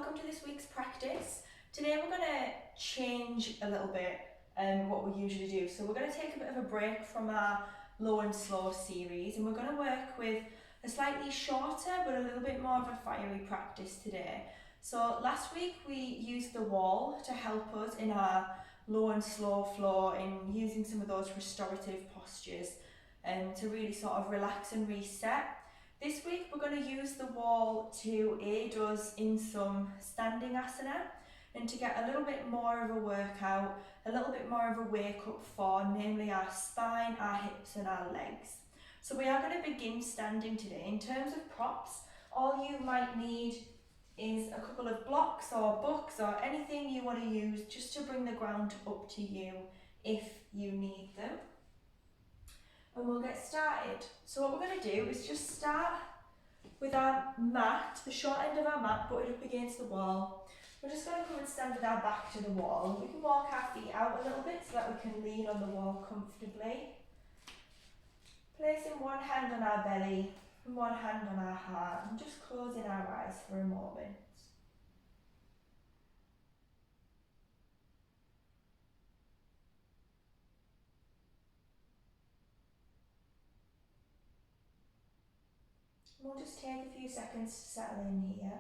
welcome to this week's practice. Today we're going to change a little bit what we usually do. So we're going to take a bit of a break from our low and slow series, and we're going to work with a slightly shorter but a little bit more of a fiery practice today. So last week we used the wall to help us in our low and slow flow in using some of those restorative postures to really sort of relax and reset. This week we're going to use the wall to aid us in some standing asana and to get a little bit more of a workout, a little bit more of a wake up for namely our spine, our hips and our legs. So we are going to begin standing today. In terms of props, all you might need is a couple of blocks or books or anything you want to use just to bring the ground up to you if you need them. And we'll get started. So what we're going to do is just start with our mat, the short end of our mat, butted up against the wall. We're just going to come and stand with our back to the wall. We can walk our feet out a little bit so that we can lean on the wall comfortably. Placing one hand on our belly and one hand on our heart and just closing our eyes for a moment. We'll just take a few seconds to settle in here.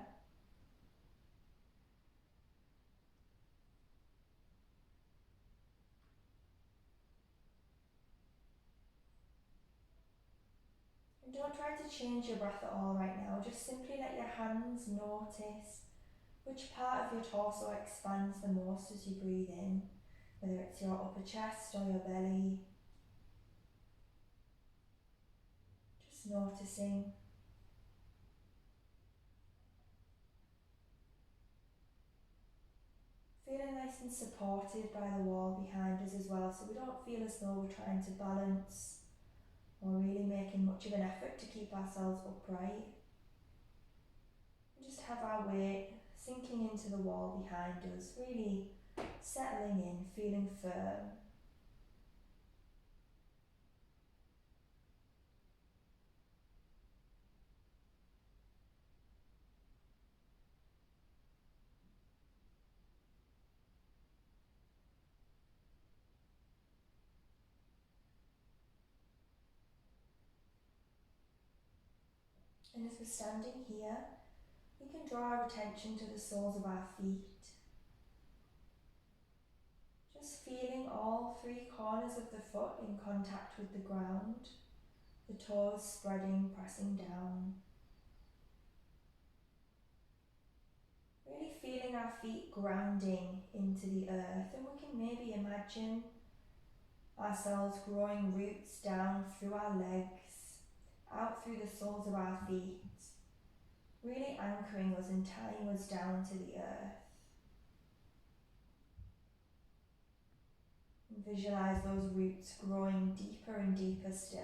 And don't try to change your breath at all right now, just simply let your hands notice which part of your torso expands the most as you breathe in, whether it's your upper chest or your belly. Just noticing. Feeling nice and supported by the wall behind us as well, so we don't feel as though we're trying to balance or really making much of an effort to keep ourselves upright. We just have our weight sinking into the wall behind us, really settling in, feeling firm. And as we're standing here, we can draw our attention to the soles of our feet. Just feeling all three corners of the foot in contact with the ground, the toes spreading, pressing down. Really feeling our feet grounding into the earth, and we can maybe imagine ourselves growing roots down through our legs, out through the soles of our feet, really anchoring us and tying us down to the earth. And visualize those roots growing deeper and deeper still.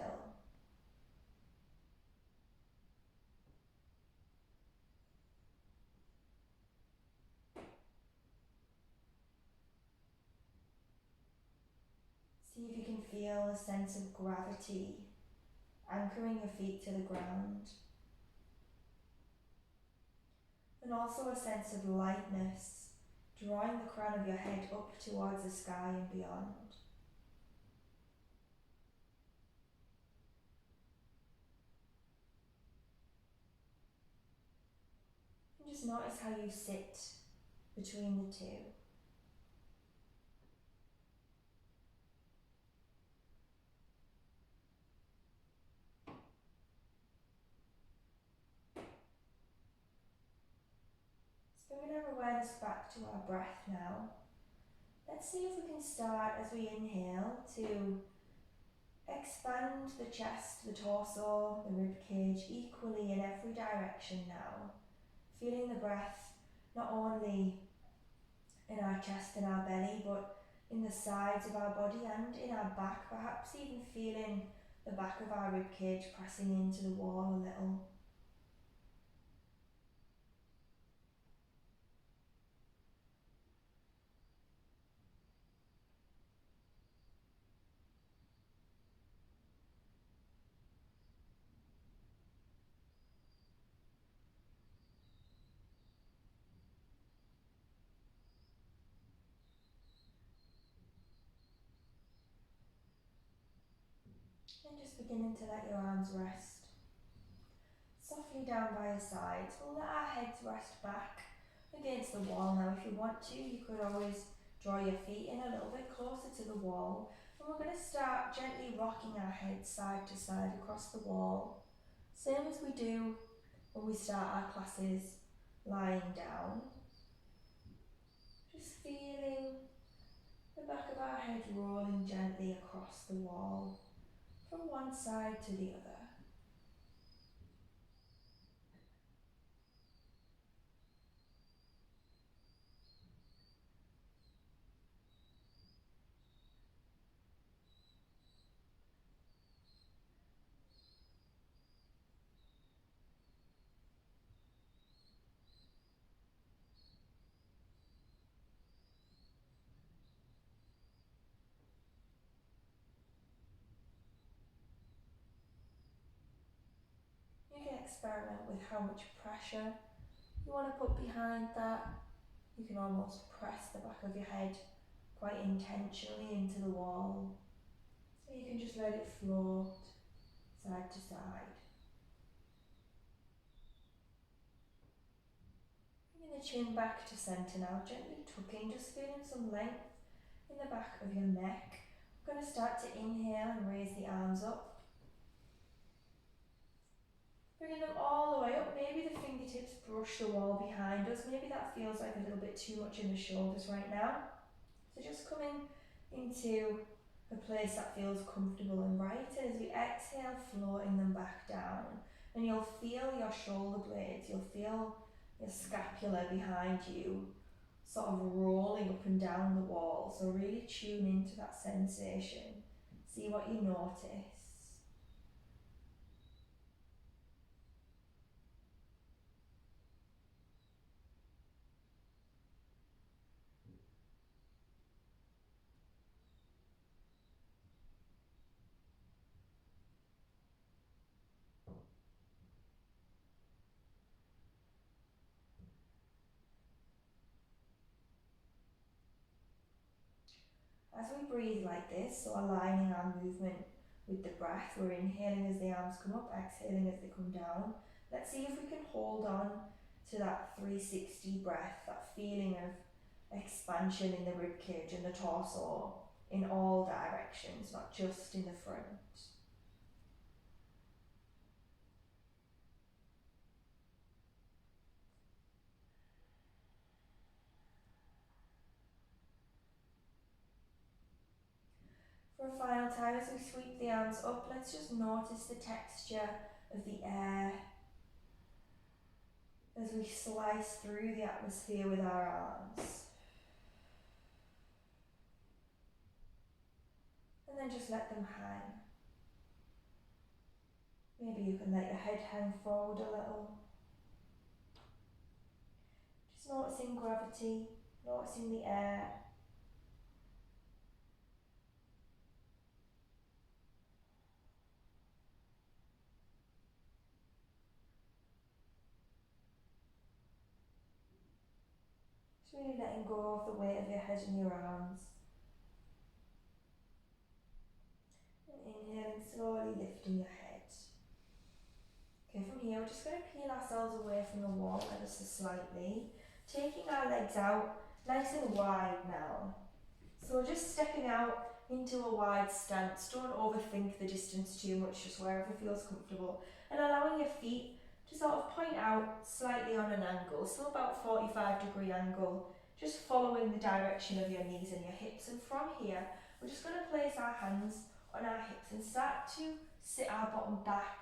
See if you can feel a sense of gravity anchoring your feet to the ground. And also a sense of lightness, drawing the crown of your head up towards the sky and beyond. And just notice how you sit between the two. Bringing our awareness back to our breath now. Let's see if we can start as we inhale to expand the chest, the torso, the rib cage equally in every direction now. Feeling the breath not only in our chest and our belly, but in the sides of our body and in our back, perhaps even feeling the back of our rib cage pressing into the wall a little. And just beginning to let your arms rest softly down by your sides. We'll let our heads rest back against the wall. Now if you want to, you could always draw your feet in a little bit closer to the wall. And we're going to start gently rocking our heads side to side across the wall. Same as we do when we start our classes lying down. Just feeling the back of our head rolling gently across the wall from one side to the other. You can experiment with how much pressure you want to put behind that. You can almost press the back of your head quite intentionally into the wall. So you can just let it float side to side. Bringing the chin back to centre now, gently tucking, just feeling some length in the back of your neck. We're going to start to inhale and raise the arms up. Bringing them all the way up, maybe the fingertips brush the wall behind us. Maybe that feels like a little bit too much in the shoulders right now. So just coming into a place that feels comfortable and right. And as we exhale, floating them back down. And you'll feel your shoulder blades, you'll feel your scapula behind you sort of rolling up and down the wall. So really tune into that sensation. See what you notice. As we breathe like this, so aligning our movement with the breath, we're inhaling as the arms come up, exhaling as they come down. Let's see if we can hold on to that 360 breath, that feeling of expansion in the ribcage and the torso in all directions, not just in the front. For a final time, as we sweep the arms up, let's just notice the texture of the air as we slice through the atmosphere with our arms. And then just let them hang. Maybe you can let your head hang forward a little. Just noticing gravity, noticing the air. Just really letting go of the weight of your head and your arms. And inhaling, slowly lifting your head. Okay, from here we're just going to peel ourselves away from the wall ever so slightly, taking our legs out nice and wide now. So we're just stepping out into a wide stance. Don't overthink the distance too much, just wherever feels comfortable, and allowing your feet to sort of point out slightly on an angle, so about 45-degree angle, just following the direction of your knees and your hips. And from here we're just going to place our hands on our hips and start to sit our bottom back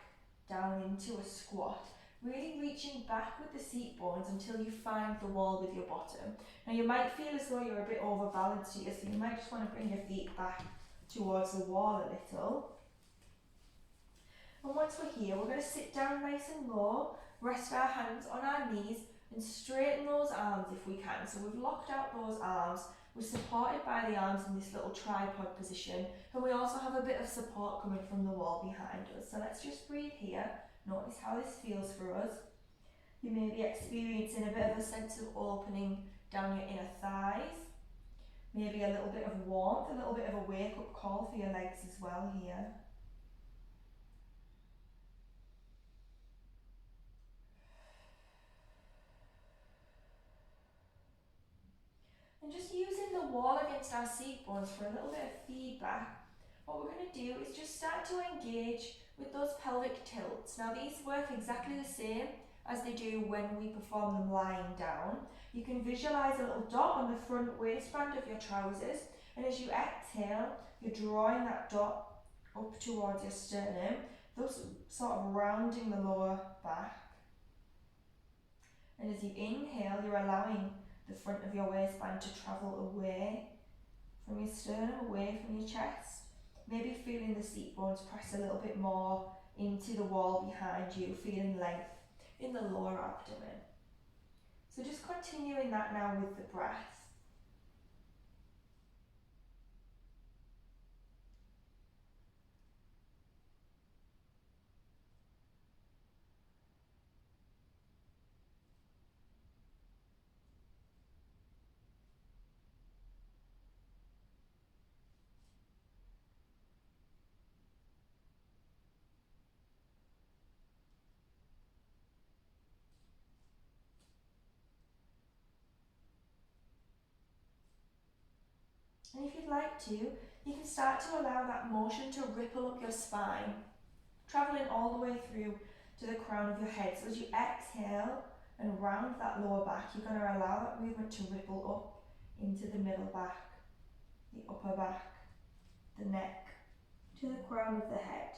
down into a squat, really reaching back with the seat bones until you find the wall with your bottom. Now you might feel as though you're a bit overbalanced here, so you might just want to bring your feet back towards the wall a little. And once we're here, we're going to sit down nice and low, rest our hands on our knees and straighten those arms if we can. So we've locked out those arms, we're supported by the arms in this little tripod position, and we also have a bit of support coming from the wall behind us. So let's just breathe here, notice how this feels for us. You may be experiencing a bit of a sense of opening down your inner thighs, maybe a little bit of warmth, a little bit of a wake-up call for your legs as well here. wall against our seat bones for a little bit of feedback, what we're going to do is just start to engage with those pelvic tilts. Now these work exactly the same as they do when we perform them lying down. You can visualise a little dot on the front waistband of your trousers, and as you exhale, you're drawing that dot up towards your sternum, thus sort of rounding the lower back. And as you inhale, you're allowing the front of your waistband to travel away from your sternum, away from your chest. Maybe feeling the seat bones press a little bit more into the wall behind you, feeling length in the lower abdomen. So just continuing that now with the breath. And if you'd like to, you can start to allow that motion to ripple up your spine, travelling all the way through to the crown of your head. So as you exhale and round that lower back, you're going to allow that movement to ripple up into the middle back, the upper back, the neck, to the crown of the head.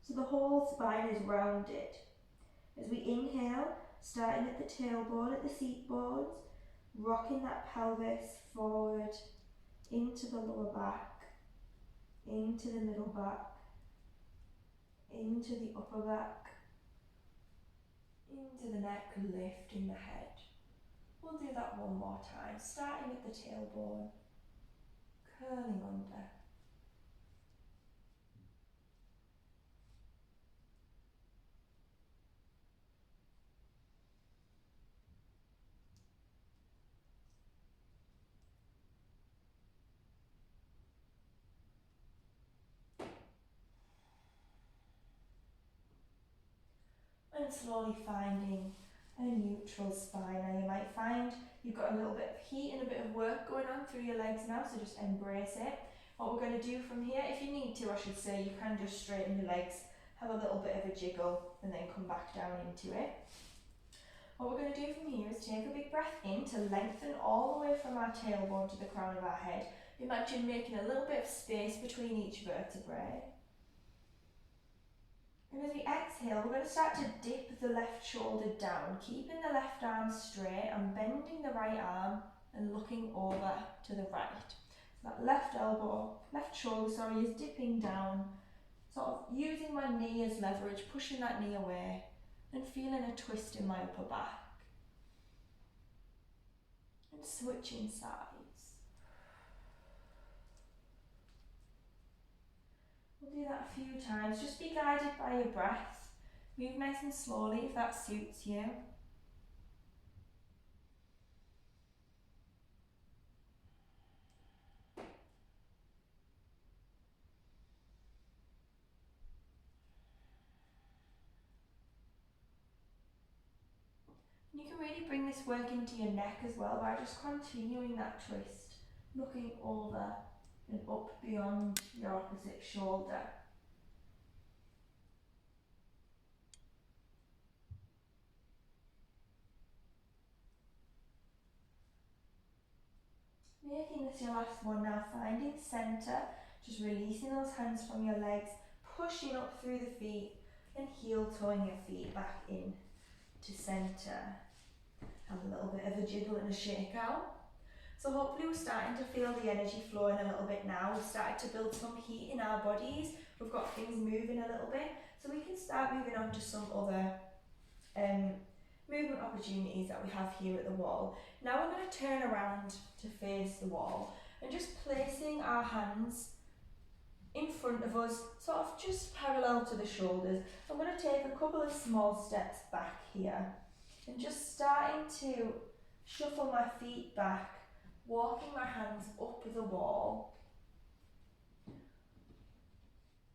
So the whole spine is rounded. As we inhale, starting at the tailbone, at the seat bones, rocking that pelvis forward into the lower back, into the middle back, into the upper back, into the neck, lifting the head. We'll do that one more time, starting at the tailbone, curling under. And slowly finding a neutral spine. Now you might find you've got a little bit of heat and a bit of work going on through your legs now, so just embrace it. What we're going to do from here, if you need to I should say, you can just straighten your legs, have a little bit of a jiggle and then come back down into it. What we're going to do from here is take a big breath in to lengthen all the way from our tailbone to the crown of our head. Imagine making a little bit of space between each vertebrae. And as we exhale, we're going to start to dip the left shoulder down, keeping the left arm straight and bending the right arm and looking over to the right. So that left shoulder, is dipping down, sort of using my knee as leverage, pushing that knee away and feeling a twist in my upper back. And switching sides. We'll do that a few times. Just be guided by your breath. Move nice and slowly if that suits you. And you can really bring this work into your neck as well by just continuing that twist, looking over and up beyond your opposite shoulder. Making this your last one now, finding centre, just releasing those hands from your legs, pushing up through the feet and heel toeing your feet back in to centre. Have a little bit of a jiggle and a shake out. So hopefully we're starting to feel the energy flowing a little bit now. We've started to build some heat in our bodies. We've got things moving a little bit. So we can start moving on to some other movement opportunities that we have here at the wall. Now we're going to turn around to face the wall and just placing our hands in front of us, sort of just parallel to the shoulders. I'm going to take a couple of small steps back here and just starting to shuffle my feet back, walking my hands up the wall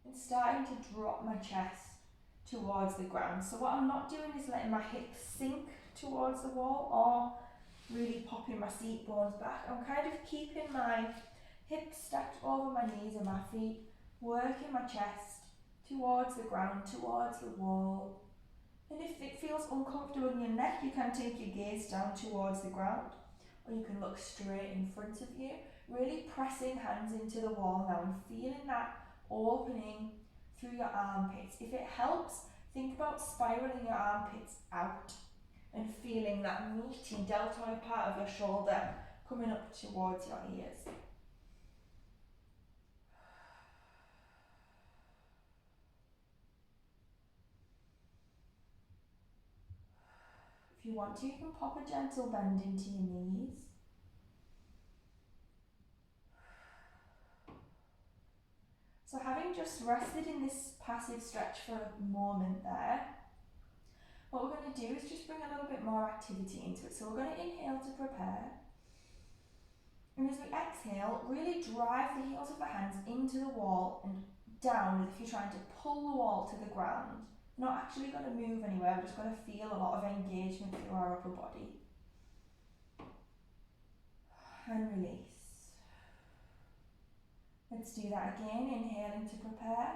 and starting to drop my chest towards the ground. So what I'm not doing is letting my hips sink towards the wall or really popping my seat bones back. I'm kind of keeping my hips stacked over my knees and my feet, working my chest towards the ground, towards the wall. And if it feels uncomfortable in your neck, you can take your gaze down towards the ground, or you can look straight in front of you, really pressing hands into the wall now and feeling that opening through your armpits. If it helps, think about spiraling your armpits out and feeling that meaty deltoid part of your shoulder coming up towards your ears. If you want to, you can pop a gentle bend into your knees. So having just rested in this passive stretch for a moment there, what we're going to do is just bring a little bit more activity into it. So we're going to inhale to prepare. And as we exhale, really drive the heels of the hands into the wall and down as if you're trying to pull the wall to the ground. Not actually going to move anywhere, we're just going to feel a lot of engagement through our upper body. And release. Let's do that again, inhaling to prepare.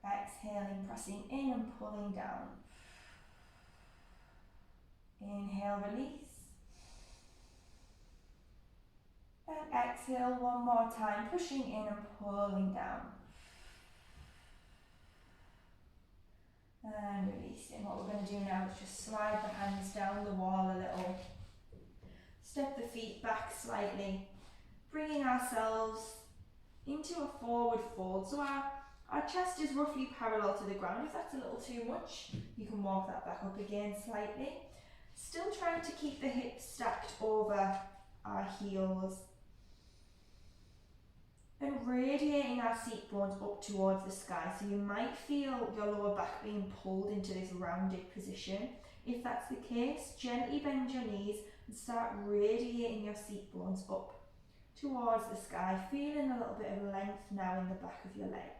Exhaling, pressing in and pulling down. Inhale, release. And exhale one more time, pushing in and pulling down. And releasing. What we're going to do now is just slide the hands down the wall a little. Step the feet back slightly, bringing ourselves into a forward fold. So our chest is roughly parallel to the ground. If that's a little too much, you can walk that back up again slightly. Still trying to keep the hips stacked over our heels. And radiating our seat bones up towards the sky. So you might feel your lower back being pulled into this rounded position. If that's the case, gently bend your knees and start radiating your seat bones up towards the sky, feeling a little bit of length now in the back of your legs.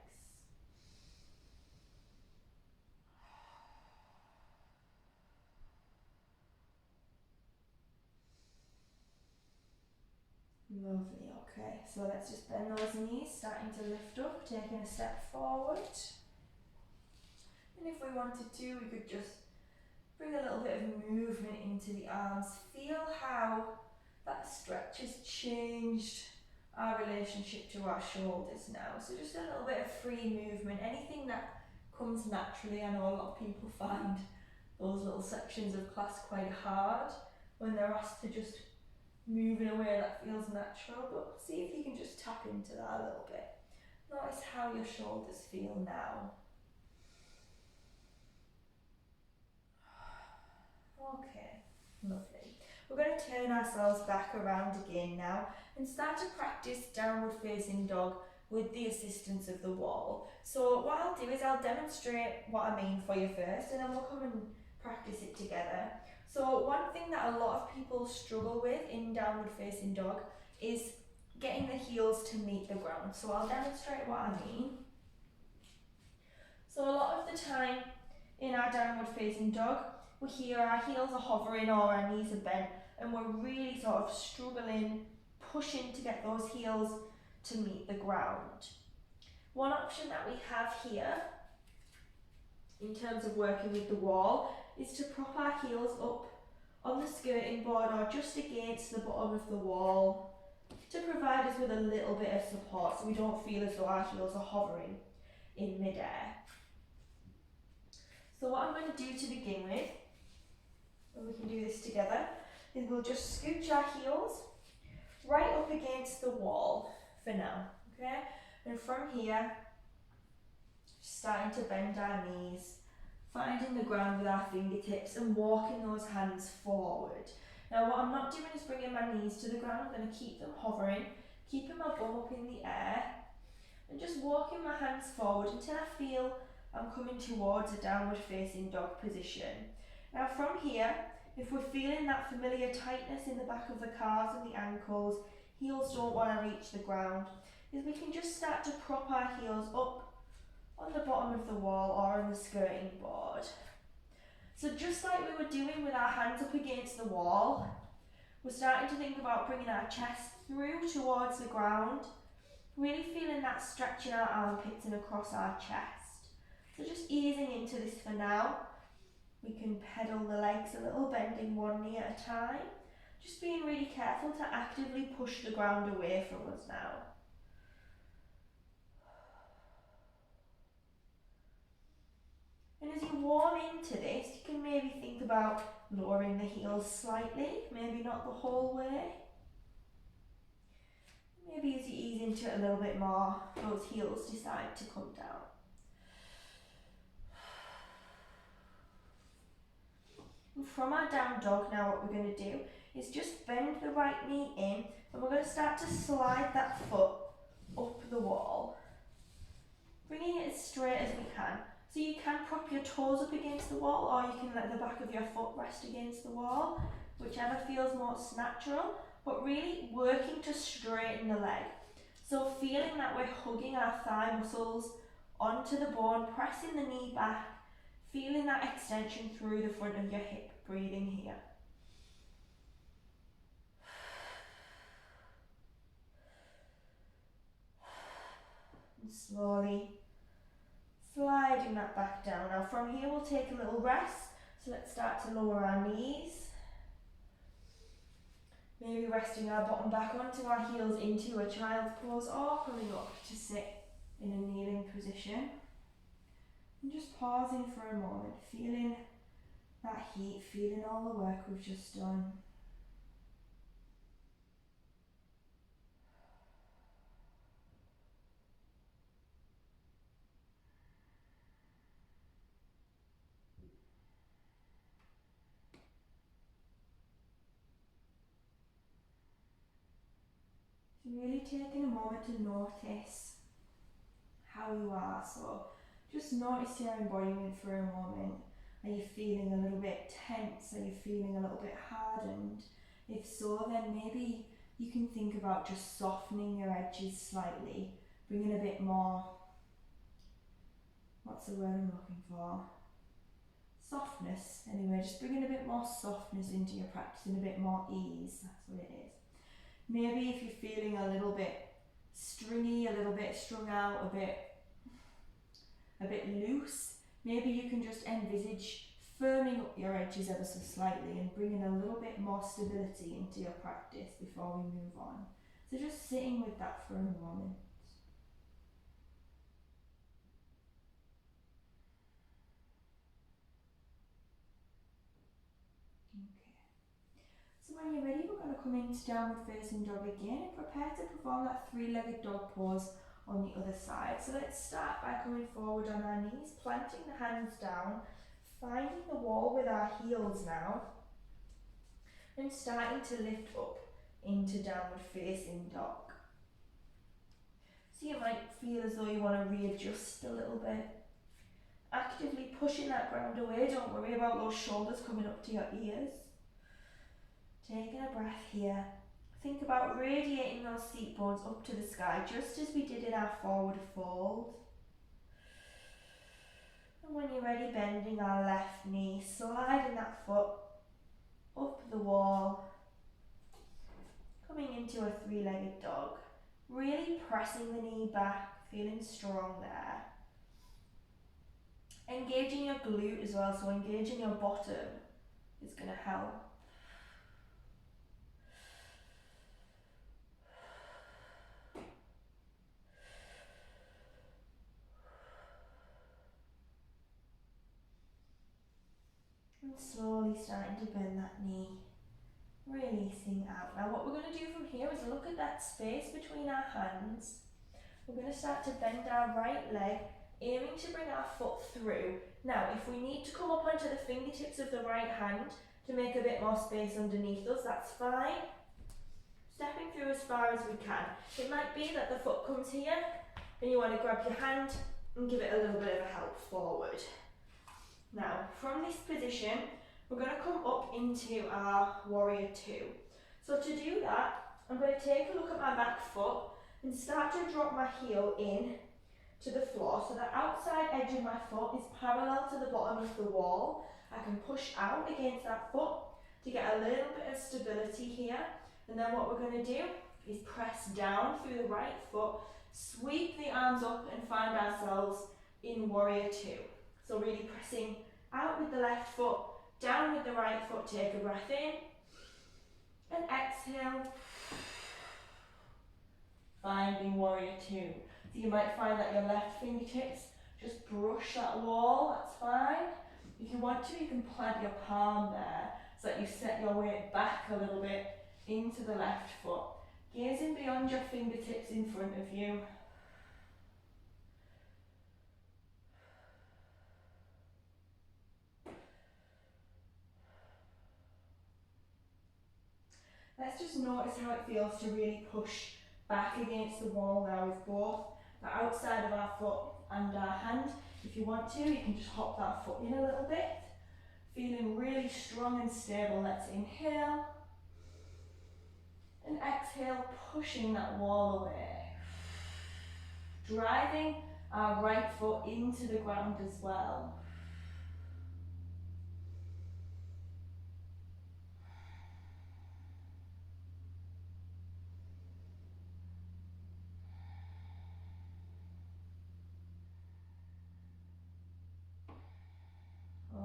Lovely, okay, so let's just bend those knees, starting to lift up, taking a step forward. And if we wanted to, we could just bring a little bit of movement into the arms. Feel how that stretch has changed our relationship to our shoulders now. So just a little bit of free movement, anything that comes naturally. I know a lot of people find those little sections of class quite hard when they're asked to just move in a way that feels natural, but see if you can just tap into that a little bit. Notice how your shoulders feel now. Okay, lovely. We're going to turn ourselves back around again now and start to practice downward facing dog with the assistance of the wall. So what I'll do is I'll demonstrate what I mean for you first, and then we'll come and practice it together. So one thing that a lot of people struggle with in downward facing dog is getting the heels to meet the ground. So I'll demonstrate what I mean. So a lot of the time in our downward facing dog, we hear our heels are hovering or our knees are bent, and we're really sort of struggling, pushing to get those heels to meet the ground. One option that we have here, in terms of working with the wall, is to prop our heels up on the skirting board or just against the bottom of the wall to provide us with a little bit of support so we don't feel as though our heels are hovering in midair. So what I'm going to do to begin with, and we can do this together, is we'll just scooch our heels right up against the wall for now, okay? And from here, starting to bend our knees, finding the ground with our fingertips and walking those hands forward. Now what I'm not doing is bringing my knees to the ground. I'm going to keep them hovering, keeping my bum up in the air, and just walking my hands forward until I feel I'm coming towards a downward facing dog position. Now from here, if we're feeling that familiar tightness in the back of the calves and the ankles, heels don't want to reach the ground, is we can just start to prop our heels up on the bottom of the wall or on the skirting board. So just like we were doing with our hands up against the wall, we're starting to think about bringing our chest through towards the ground, really feeling that stretch in our armpits and across our chest. So just easing into this for now. We can pedal the legs a little, bending one knee at a time. Just being really careful to actively push the ground away from us now. And as you warm into this, you can maybe think about lowering the heels slightly, maybe not the whole way. Maybe as you ease into it a little bit more, those heels decide to come down. And from our down dog now, what we're going to do is just bend the right knee in, and we're going to start to slide that foot up the wall, bringing it as straight as we can. So you can prop your toes up against the wall, or you can let the back of your foot rest against the wall, whichever feels most natural, but really working to straighten the leg. So feeling that we're hugging our thigh muscles onto the bone, pressing the knee back, feeling that extension through the front of your hip, breathing here. And slowly sliding that back down. Now from here we'll take a little rest, so let's start to lower our knees. Maybe resting our bottom back onto our heels into a child's pose, or coming up to sit in a kneeling position. And just pausing for a moment, feeling that heat, feeling all the work we've just done. So really taking a moment to notice how you are. So just notice your embodiment for a moment. Are you feeling a little bit tense? Are you feeling a little bit hardened? If so, then maybe you can think about just softening your edges slightly, bringing a bit more, what's the word I'm looking for? Softness. Anyway, just bringing a bit more softness into your practice and a bit more ease. That's what it is. Maybe if you're feeling a little bit stringy, a little bit strung out, a bit loose, maybe you can just envisage firming up your edges ever so slightly and bringing a little bit more stability into your practice before we move on. So just sitting with that for a moment. Okay. So when you're ready, we're going to come into downward facing dog again and prepare to perform that three-legged dog pose on the other side. So let's start by coming forward on our knees, planting the hands down, finding the wall with our heels now, and starting to lift up into downward facing dog. So you might feel as though you want to readjust a little bit. Actively pushing that ground away, don't worry about those shoulders coming up to your ears. Taking a breath here. Think about radiating those seat bones up to the sky, just as we did in our forward fold. And when you're ready, bending our left knee, sliding that foot up the wall, coming into a three-legged dog. Really pressing the knee back, feeling strong there. Engaging your glute as well, so engaging your bottom is going to help. And slowly starting to bend that knee, releasing out. Now what we're going to do from here is look at that space between our hands. We're going to start to bend our right leg, aiming to bring our foot through. Now if we need to come up onto the fingertips of the right hand to make a bit more space underneath us, that's fine. Stepping through as far as we can. It might be that the foot comes here and you want to grab your hand and give it a little bit of a help forward. Now, from this position, we're going to come up into our warrior two. So to do that, I'm going to take a look at my back foot and start to drop my heel in to the floor. So the outside edge of my foot is parallel to the bottom of the wall. I can push out against that foot to get a little bit of stability here. And then what we're going to do is press down through the right foot, sweep the arms up and find ourselves in warrior two. So really pressing out with the left foot, down with the right foot, take a breath in, and exhale, finding warrior two. So you might find that your left fingertips just brush that wall, that's fine. If you want to, you can plant your palm there so that you set your weight back a little bit into the left foot, gazing beyond your fingertips in front of you. Let's just notice how it feels to really push back against the wall now with both the outside of our foot and our hand. If you want to, you can just hop that foot in a little bit. Feeling really strong and stable. Let's inhale and exhale, pushing that wall away. Driving our right foot into the ground as well.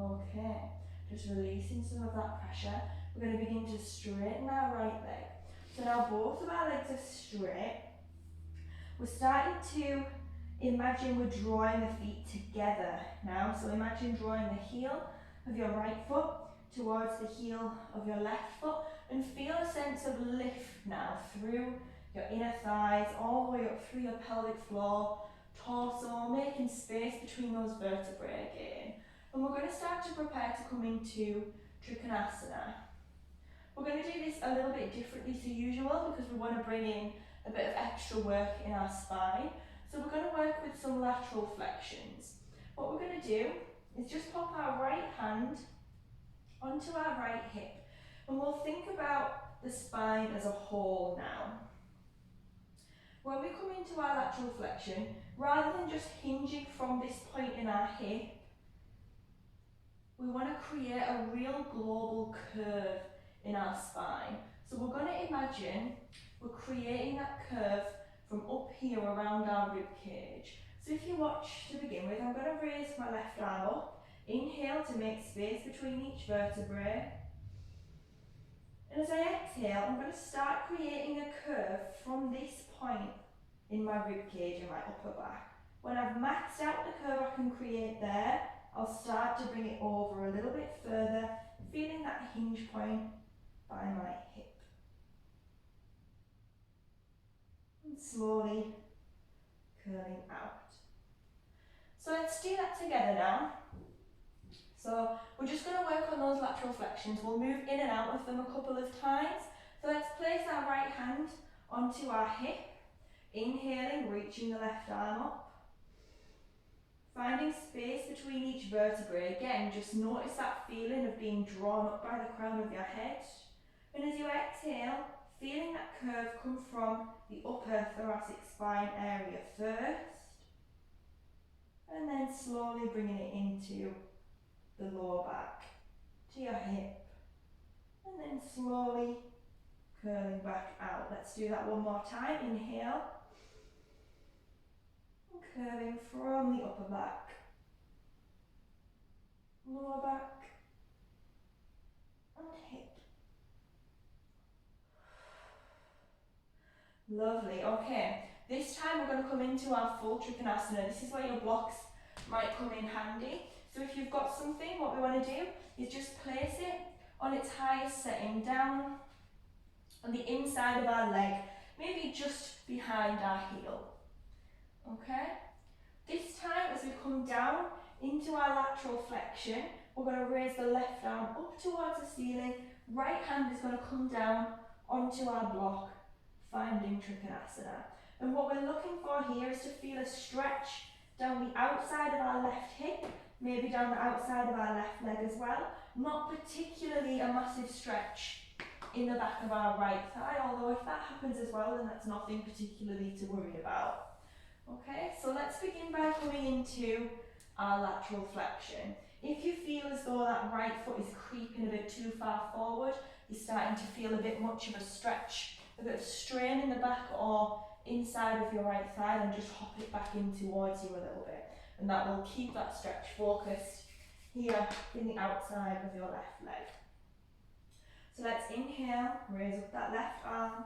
Okay, just releasing some of that pressure. We're going to begin to straighten our right leg. So now both of our legs are straight. We're starting to imagine we're drawing the feet together now. So imagine drawing the heel of your right foot towards the heel of your left foot, and feel a sense of lift now through your inner thighs, all the way up through your pelvic floor, torso, making space between those vertebrae again. And we're going to start to prepare to come into Trikonasana. We're going to do this a little bit differently to usual because we want to bring in a bit of extra work in our spine. So we're going to work with some lateral flexions. What we're going to do is just pop our right hand onto our right hip, and we'll think about the spine as a whole now. When we come into our lateral flexion, rather than just hinging from this point in our hip, we want to create a real global curve in our spine. So we're going to imagine we're creating that curve from up here around our rib cage. So if you watch to begin with, I'm going to raise my left arm up. Inhale to make space between each vertebrae. And as I exhale, I'm going to start creating a curve from this point in my rib cage and my upper back. When I've maxed out the curve I can create there, I'll start to bring it over a little bit further, feeling that hinge point by my hip. And slowly curling out. So let's do that together now. So we're just going to work on those lateral flexions. We'll move in and out of them a couple of times. So let's place our right hand onto our hip. Inhaling, reaching the left arm up. Finding space between each vertebrae. Again, just notice that feeling of being drawn up by the crown of your head. And as you exhale, feeling that curve come from the upper thoracic spine area first. And then slowly bringing it into the lower back, to your hip. And then slowly curling back out. Let's do that one more time. Inhale. And curling from the upper back, lower back, and hip. Lovely. Okay, this time we're going to come into our full Trikonasana. This is where your blocks might come in handy. So if you've got something, what we want to do is just place it on its highest setting down on the inside of our leg, maybe just behind our heel. Okay? This time, as we come down into our lateral flexion, we're going to raise the left arm up towards the ceiling. Right hand is going to come down onto our block, finding Trikonasana. And what we're looking for here is to feel a stretch down the outside of our left hip, maybe down the outside of our left leg as well. Not particularly a massive stretch in the back of our right thigh, although if that happens as well, then that's nothing particularly to worry about. Okay, so let's begin by into our lateral flexion. If you feel as though that right foot is creeping a bit too far forward, you're starting to feel a bit much of a stretch, a bit of strain in the back or inside of your right thigh, then just hop it back in towards you a little bit. And that will keep that stretch focused here in the outside of your left leg. So let's inhale, raise up that left arm,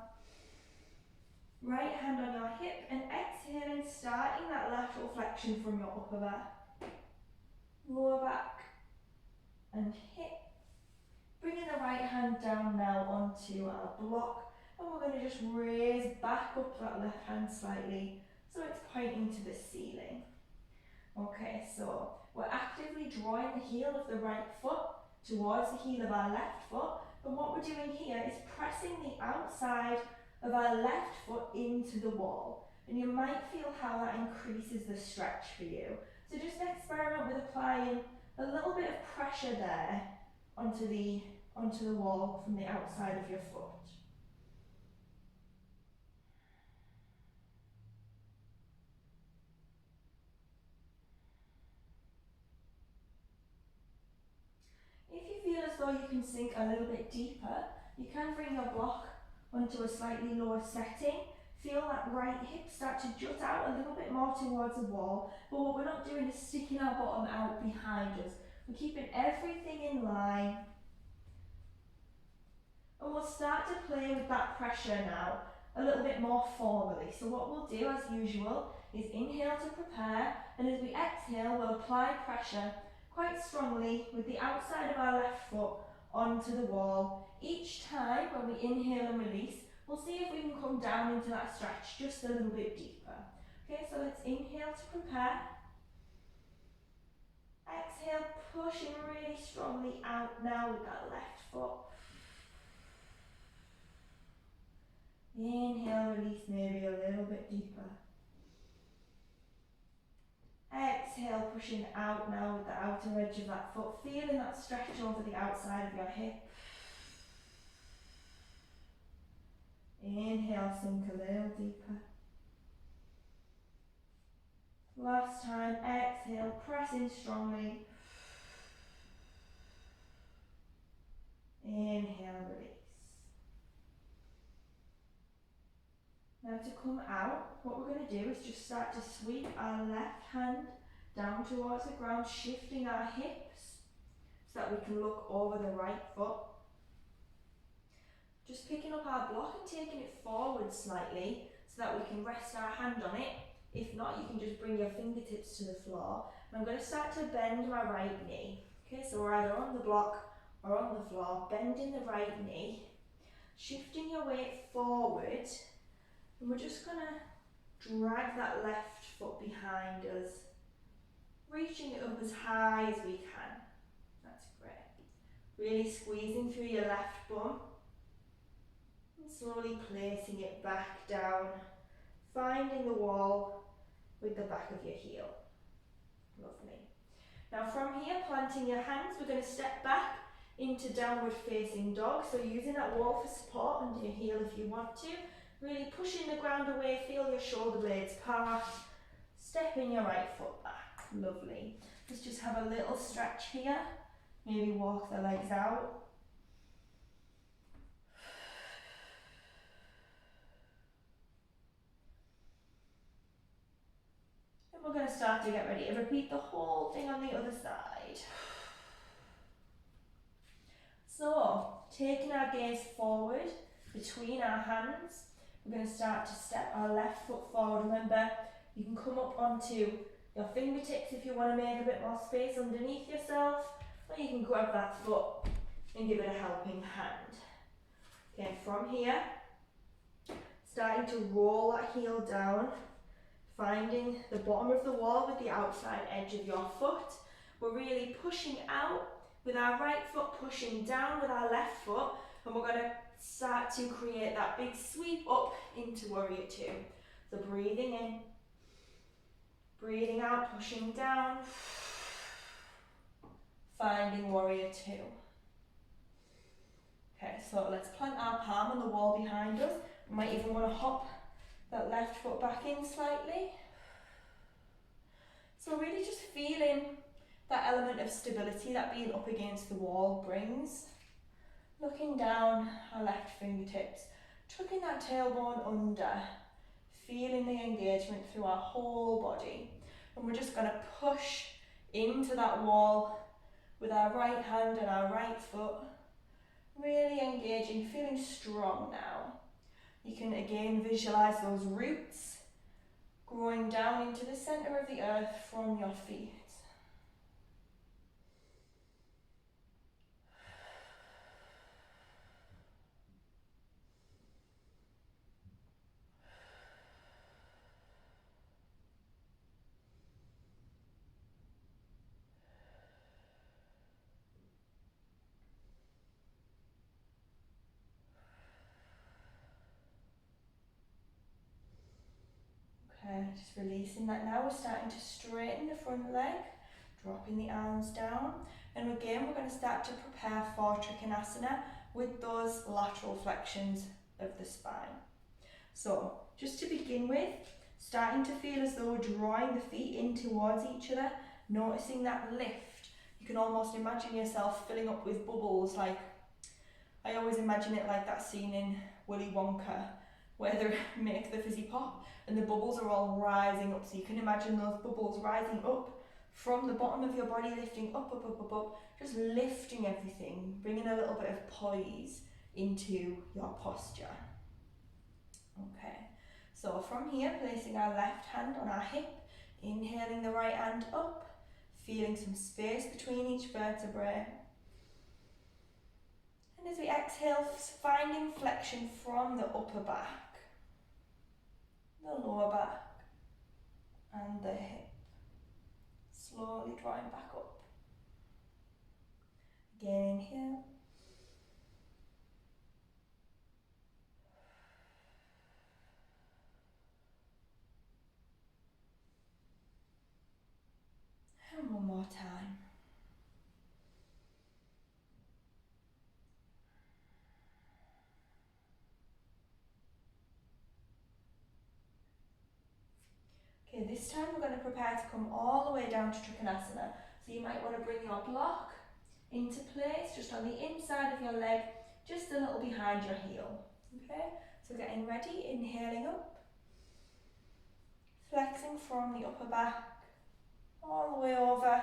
right hand on your hip, and exhaling, starting that lateral flexion from your upper back, lower back, and hip. Bringing the right hand down now onto our block, and we're going to just raise back up that left hand slightly so it's pointing to the ceiling. Okay, so we're actively drawing the heel of the right foot towards the heel of our left foot, and what we're doing here is pressing the outside of our left foot into the wall, and you might feel how that increases the stretch for you. So just experiment with applying a little bit of pressure there onto the wall from the outside of your foot. If you feel as though you can sink a little bit deeper, you can bring your block onto a slightly lower setting. Feel that right hip start to jut out a little bit more towards the wall, but what we're not doing is sticking our bottom out behind us. We're keeping everything in line. And we'll start to play with that pressure now a little bit more formally. So what we'll do as usual is inhale to prepare, and as we exhale we'll apply pressure quite strongly with the outside of our left foot onto the wall. Each time when we inhale and release, we'll see if we can come down into that stretch just a little bit deeper. Okay, so let's inhale to prepare. Exhale, pushing really strongly out now with that left foot. Inhale, release maybe a little bit deeper. Exhale, pushing out now with the outer edge of that foot, feeling that stretch over the outside of your hip. Inhale, sink a little deeper. Last time, exhale, press in strongly. Inhale, release. Now to come out, what we're going to do is just start to sweep our left hand down towards the ground, shifting our hips so that we can look over the right foot. Just picking up our block and taking it forward slightly so that we can rest our hand on it. If not, you can just bring your fingertips to the floor. And I'm going to start to bend my right knee. Okay, so we're either on the block or on the floor, bending the right knee, shifting your weight forward. And we're just going to drag that left foot behind us, reaching it up as high as we can. That's great. Really squeezing through your left bum and slowly placing it back down, finding the wall with the back of your heel. Lovely. Now from here, planting your hands, we're going to step back into downward facing dog. So using that wall for support under your heel if you want to. Really pushing the ground away, feel your shoulder blades part, stepping your right foot back. Lovely. Let's just have a little stretch here, maybe walk the legs out. And we're going to start to get ready to repeat the whole thing on the other side. So, taking our gaze forward between our hands, we're going to start to step our left foot forward. Remember, you can come up onto your fingertips if you want to make a bit more space underneath yourself, or you can grab that foot and give it a helping hand. Okay, from here, starting to roll that heel down, finding the bottom of the wall with the outside edge of your foot. We're really pushing out with our right foot, pushing down with our left foot, and we're going to start to create that big sweep up into Warrior Two. So breathing in, breathing out, pushing down, finding Warrior Two. Okay, so let's plant our palm on the wall behind us. We might even want to hop that left foot back in slightly. So really just feeling that element of stability that being up against the wall brings. Looking down our left fingertips, tucking that tailbone under, feeling the engagement through our whole body. And we're just going to push into that wall with our right hand and our right foot, really engaging, feeling strong now. You can again visualize those roots growing down into the center of the earth from your feet. Okay, just releasing that now. We're starting to straighten the front leg, dropping the arms down. And again, we're going to start to prepare for Trikonasana with those lateral flexions of the spine. So, just to begin with, starting to feel as though we're drawing the feet in towards each other, noticing that lift. You can almost imagine yourself filling up with bubbles, like, I always imagine it like that scene in Willy Wonka, where they make the fizzy pop and the bubbles are all rising up. So you can imagine those bubbles rising up from the bottom of your body, lifting up, up, up, up, up, just lifting everything, bringing a little bit of poise into your posture. Okay, so from here, placing our left hand on our hip, inhaling the right hand up, feeling some space between each vertebrae. And as we exhale, finding flexion from the upper back, the lower back, and the hip. Slowly drawing back up. Again, inhale. And one more time. Okay, this time we're going to prepare to come all the way down to Trikonasana. So you might want to bring your block into place just on the inside of your leg, just a little behind your heel. Okay, so getting ready, inhaling up, flexing from the upper back, all the way over,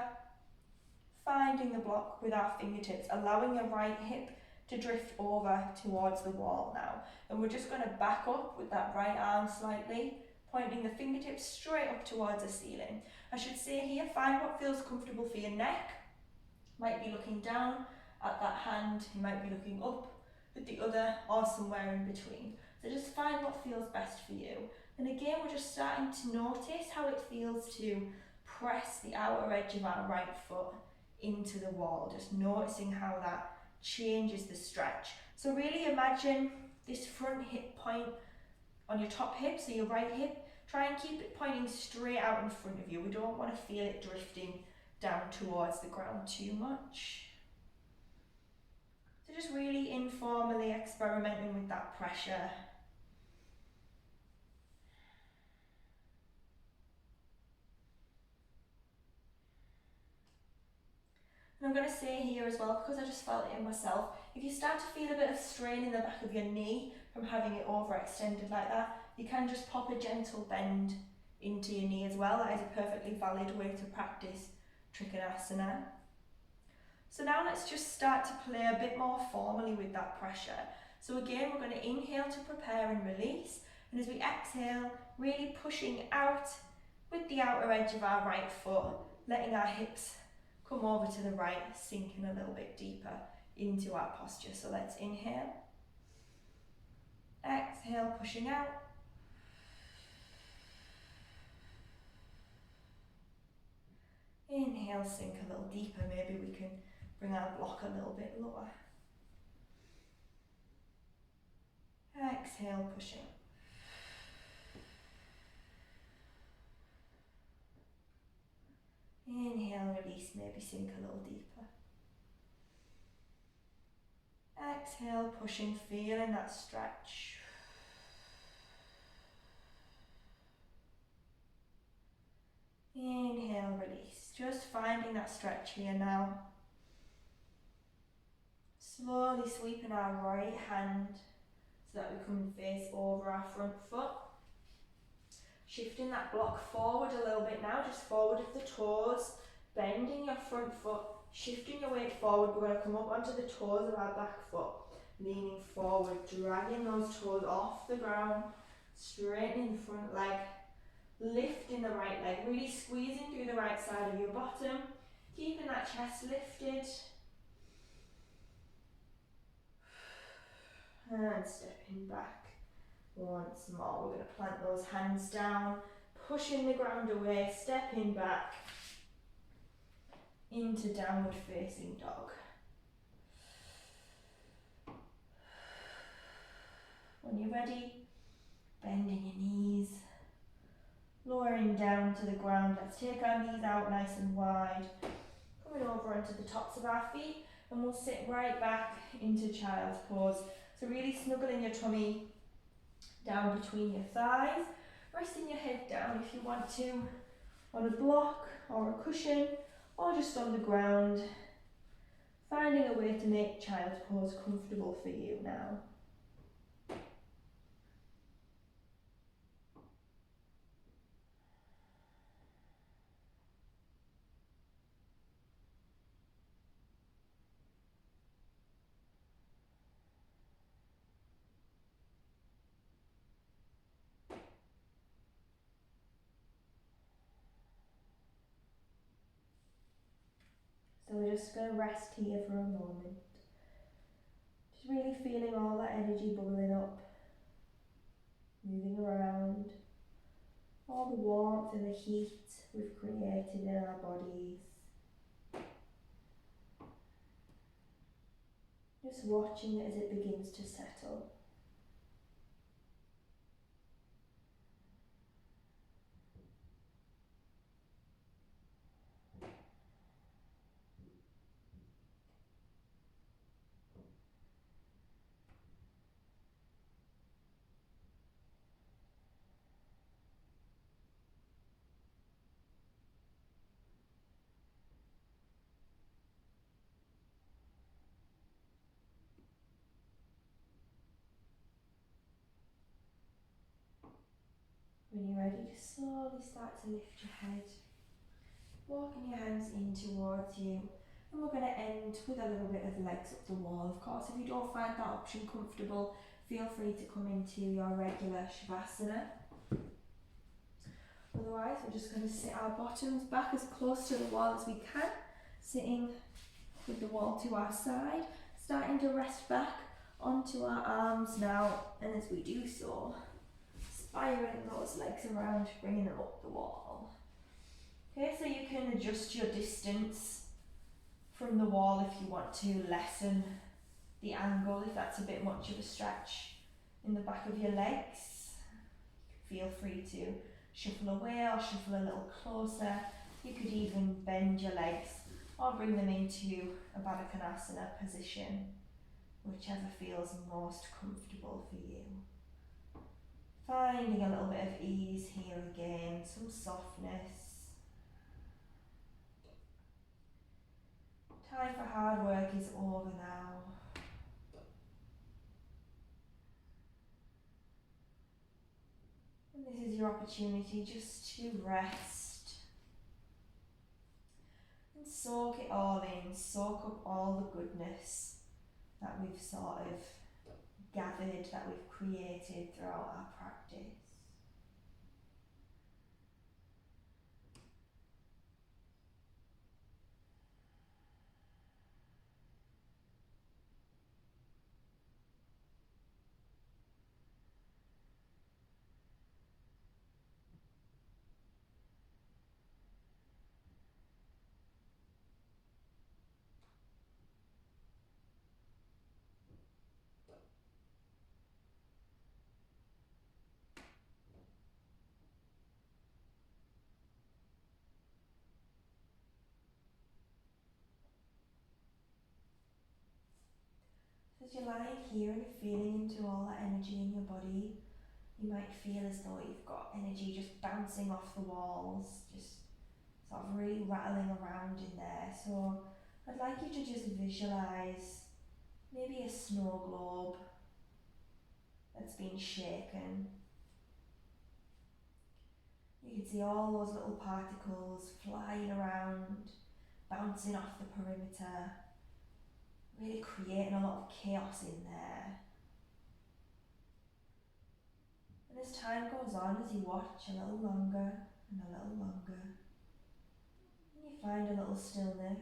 finding the block with our fingertips, allowing your right hip to drift over towards the wall now. And we're just going to back up with that right arm slightly, pointing the fingertips straight up towards the ceiling. I should say here, find what feels comfortable for your neck. Might be looking down at that hand, you might be looking up with the other, or somewhere in between. So just find what feels best for you. And again, we're just starting to notice how it feels to press the outer edge of our right foot into the wall, just noticing how that changes the stretch. So really imagine this front hip point on your top hip, so your right hip, try and keep it pointing straight out in front of you. We don't want to feel it drifting down towards the ground too much. So just really informally experimenting with that pressure. And I'm going to say here as well, because I just felt it in myself, if you start to feel a bit of strain in the back of your knee from having it overextended like that, you can just pop a gentle bend into your knee as well. That is a perfectly valid way to practice Trikonasana. So now let's just start to play a bit more formally with that pressure. So again, we're going to inhale to prepare and release. And as we exhale, really pushing out with the outer edge of our right foot, letting our hips come over to the right, sinking a little bit deeper into our posture. So let's inhale. Exhale, pushing out. Inhale, sink a little deeper. Maybe we can bring our block a little bit lower. Exhale, pushing. Inhale, release, maybe sink a little deeper. Exhale, pushing, feeling that stretch. Inhale, Just finding that stretch here now. Slowly sweeping our right hand so that we come face over our front foot. Shifting that block forward a little bit now, just forward of the toes, bending your front foot, shifting your weight forward. We're going to come up onto the toes of our back foot, leaning forward, dragging those toes off the ground, straightening the front leg, lifting the right leg, really squeezing through the right side of your bottom, keeping that chest lifted. And stepping back once more. We're going to plant those hands down, pushing the ground away, stepping back into downward facing dog. When you're ready, bending your knees, lowering down to the ground. Let's take our knees out nice and wide, coming over onto the tops of our feet, and we'll sit right back into child's pose. So really snuggling your tummy down between your thighs, resting your head down if you want to, on a block or a cushion, or just on the ground, finding a way to make child's pose comfortable for you now. So we're just going to rest here for a moment. Just really feeling all that energy bubbling up, moving around, all the warmth and the heat we've created in our bodies. Just watching it as it begins to settle. When you're ready, just slowly start to lift your head, walking your hands in towards you, and we're going to end with a little bit of legs up the wall. Of course, if you don't find that option comfortable, feel free to come into your regular Shavasana. Otherwise, we're just going to sit our bottoms back as close to the wall as we can, sitting with the wall to our side, starting to rest back onto our arms now, and as we do so, spiraling those legs around, bringing them up the wall. Okay, so you can adjust your distance from the wall if you want to lessen the angle, if that's a bit much of a stretch in the back of your legs. Feel free to shuffle away or shuffle a little closer. You could even bend your legs or bring them into a Baddha Konasana position, whichever feels most comfortable for you. Finding a little bit of ease here again, some softness. Time for hard work is over now. And this is your opportunity just to rest and soak it all in, soak up all the goodness that we've sort of gathered, that we've created throughout our practice. As you're lying here and you're feeling into all that energy in your body, you might feel as though you've got energy just bouncing off the walls, just sort of really rattling around in there. So I'd like you to just visualise maybe a snow globe that's been shaken. You can see all those little particles flying around, bouncing off the perimeter, really creating a lot of chaos in there. And as time goes on, as you watch a little longer and a little longer, and you find a little stillness,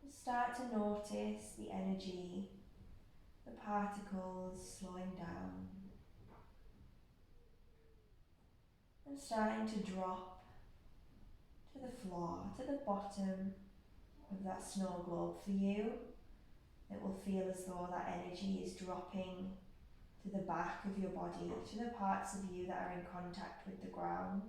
you start to notice the energy, the particles slowing down and starting to drop to the floor, to the bottom of that snow globe. For you, it will feel as though that energy is dropping to the back of your body, to the parts of you that are in contact with the ground.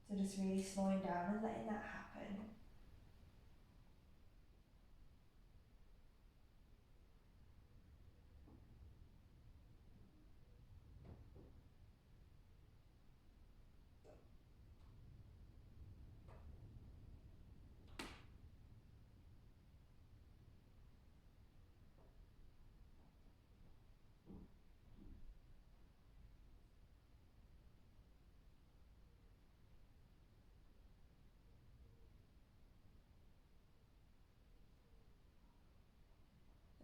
So just really slowing down and letting that happen.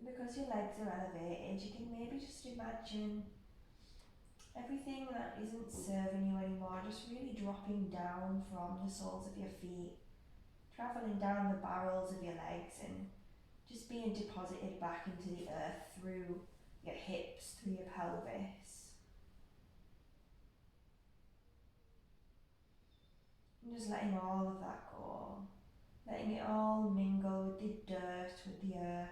And because your legs are elevated, you can maybe just imagine everything that isn't serving you anymore just really dropping down from the soles of your feet, travelling down the barrels of your legs and just being deposited back into the earth through your hips, through your pelvis. And just letting all of that go, letting it all mingle with the dirt, with the earth.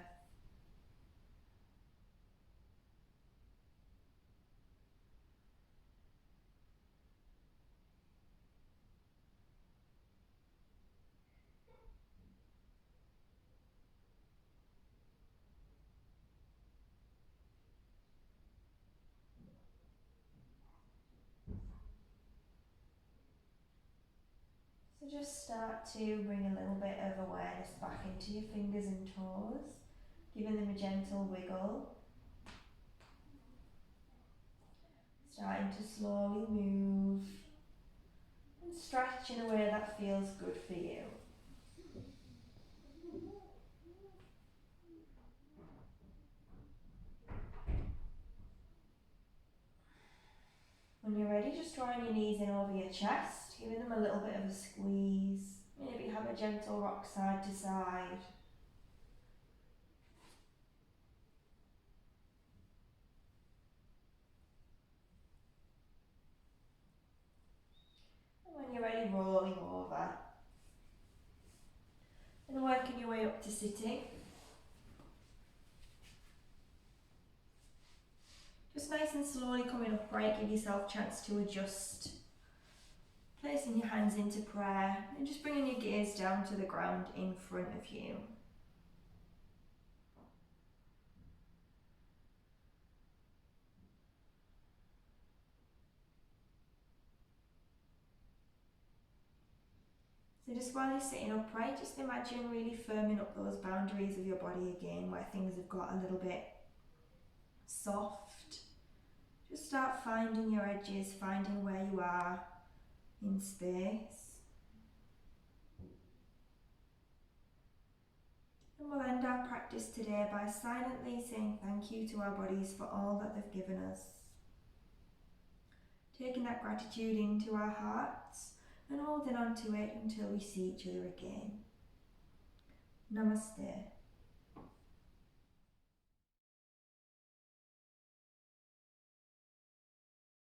So just start to bring a little bit of awareness back into your fingers and toes, giving them a gentle wiggle. Starting to slowly move and stretch in a way that feels good for you. When you're ready, just drawing your knees in over your chest, giving them a little bit of a squeeze. Maybe have a gentle rock side to side. And when you're ready, rolling over. And working your way up to sitting. Just nice and slowly coming upright, give yourself a chance to adjust. Placing your hands into prayer and just bringing your gaze down to the ground in front of you. So just while you're sitting upright, just imagine really firming up those boundaries of your body again where things have got a little bit soft. Just start finding your edges, finding where you are in space. And we'll end our practice today by silently saying thank you to our bodies for all that they've given us. Taking that gratitude into our hearts and holding on to it until we see each other again. Namaste.